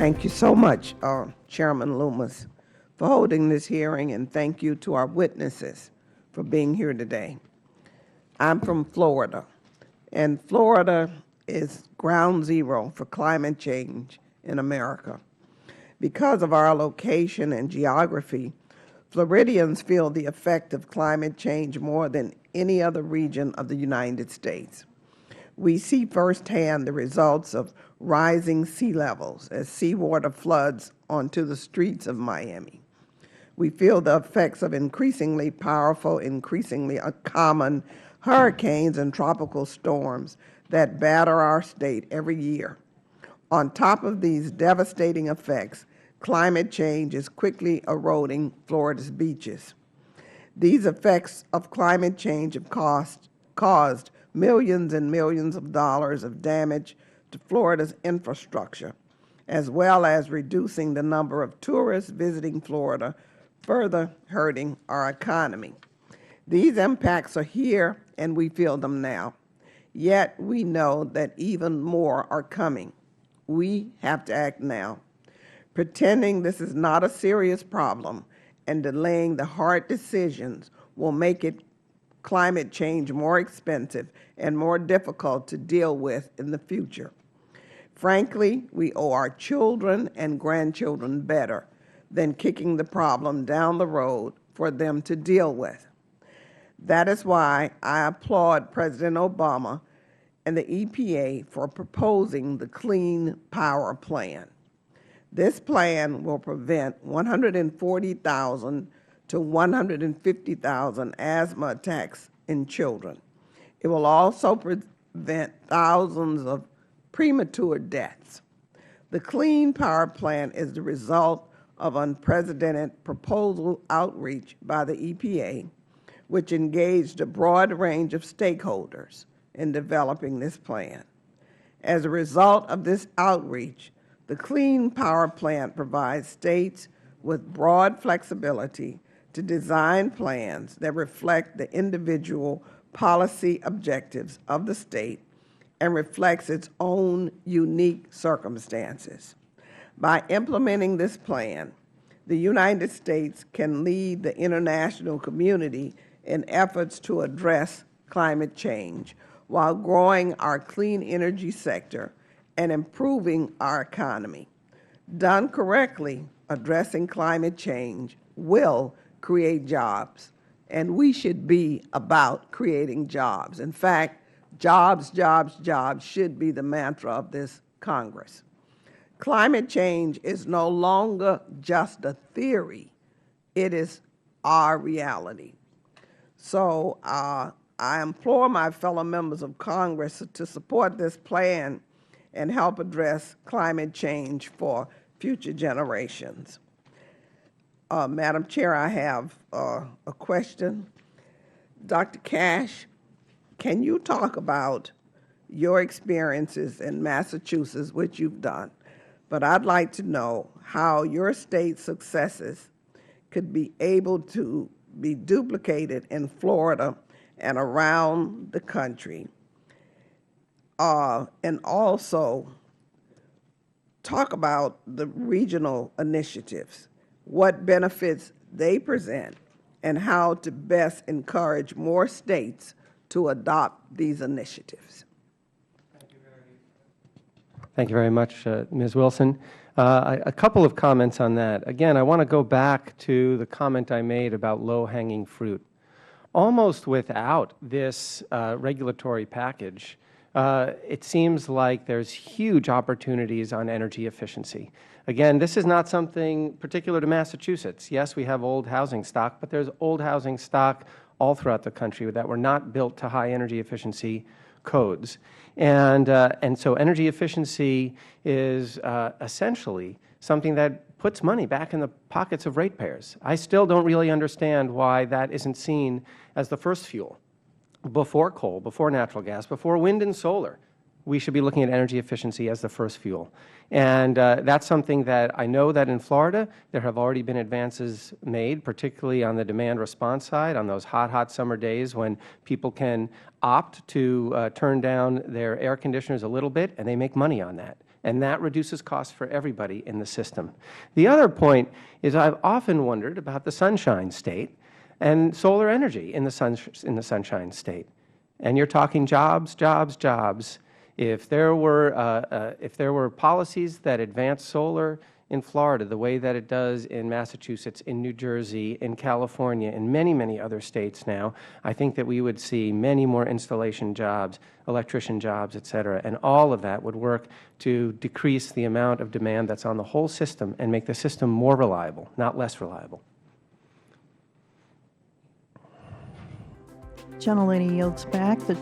Thank you so much, Chairman Loomis, for holding this hearing, and thank you to our witnesses for being here today. I'm from Florida, and Florida is ground zero for climate change in America. Because of our location and geography, Floridians feel the effect of climate change more than any other region of the United States. We see firsthand the results of rising sea levels as seawater floods onto the streets of Miami. We feel the effects of increasingly powerful, increasingly common hurricanes and tropical storms that batter our state every year. On top of these devastating effects, climate change is quickly eroding Florida's beaches. These effects of climate change have caused millions and millions of dollars of damage to Florida's infrastructure, as well as reducing the number of tourists visiting Florida, further hurting our economy. These impacts are here, and we feel them now. Yet we know that even more are coming. We have to act now. Pretending this is not a serious problem and delaying the hard decisions will make climate change more expensive and more difficult to deal with in the future. Frankly, we owe our children and grandchildren better than kicking the problem down the road for them to deal with. That is why I applaud President Obama and the EPA for proposing the Clean Power Plan. This plan will prevent 140,000 to 150,000 asthma attacks in children. It will also prevent thousands of premature deaths. The Clean Power Plan is the result of unprecedented proposal outreach by the EPA, which engaged a broad range of stakeholders in developing this plan. As a result of this outreach, the Clean Power Plan provides states with broad flexibility to design plans that reflect the individual policy objectives of the state and reflects its own unique circumstances. By implementing this plan, the United States can lead the international community in efforts to address climate change while growing our clean energy sector and improving our economy. Done correctly, addressing climate change will create jobs, and we should be about creating jobs. In fact, jobs, jobs, jobs should be the mantra of this Congress. Climate change is no longer just a theory, it is our reality. So I implore my fellow members of Congress to support this plan and help address climate change for future generations. Madam Chair, I have a question. Dr. Cash, can you talk about your experiences in Massachusetts, which you've done? But I'd like to know how your state's successes could be able to be duplicated in Florida and around the country. And also talk about the regional initiatives, what benefits they present, and how to best encourage more states to adopt these initiatives. Thank you very much, Ms. Wilson. A couple of comments on that. Again, I want to go back to the comment I made about low-hanging fruit. Almost without this regulatory package, it seems like there's huge opportunities on energy efficiency. Again, this is not something particular to Massachusetts. Yes, we have old housing stock, but there's old housing stock all throughout the country that were not built to high energy efficiency codes. And so energy efficiency is essentially something that puts money back in the pockets of ratepayers. I still don't really understand why that isn't seen as the first fuel. Before coal, before natural gas, before wind and solar, we should be looking at energy efficiency as the first fuel. And that's something that I know that in Florida there have already been advances made, particularly on the demand response side, on those hot, hot summer days when people can opt to turn down their air conditioners a little bit, and they make money on that. and that reduces costs for everybody in the system. The other point is I've often wondered about the Sunshine State and solar energy in the Sunshine State. And you're talking jobs, jobs, jobs. If there were policies that advance solar in Florida the way that it does in Massachusetts, in New Jersey, in California, in many, many other states now, I think that we would see many more installation jobs, electrician jobs, et cetera, and all of that would work to decrease the amount of demand that's on the whole system and make the system more reliable, not less reliable. Gentlelady yields back. The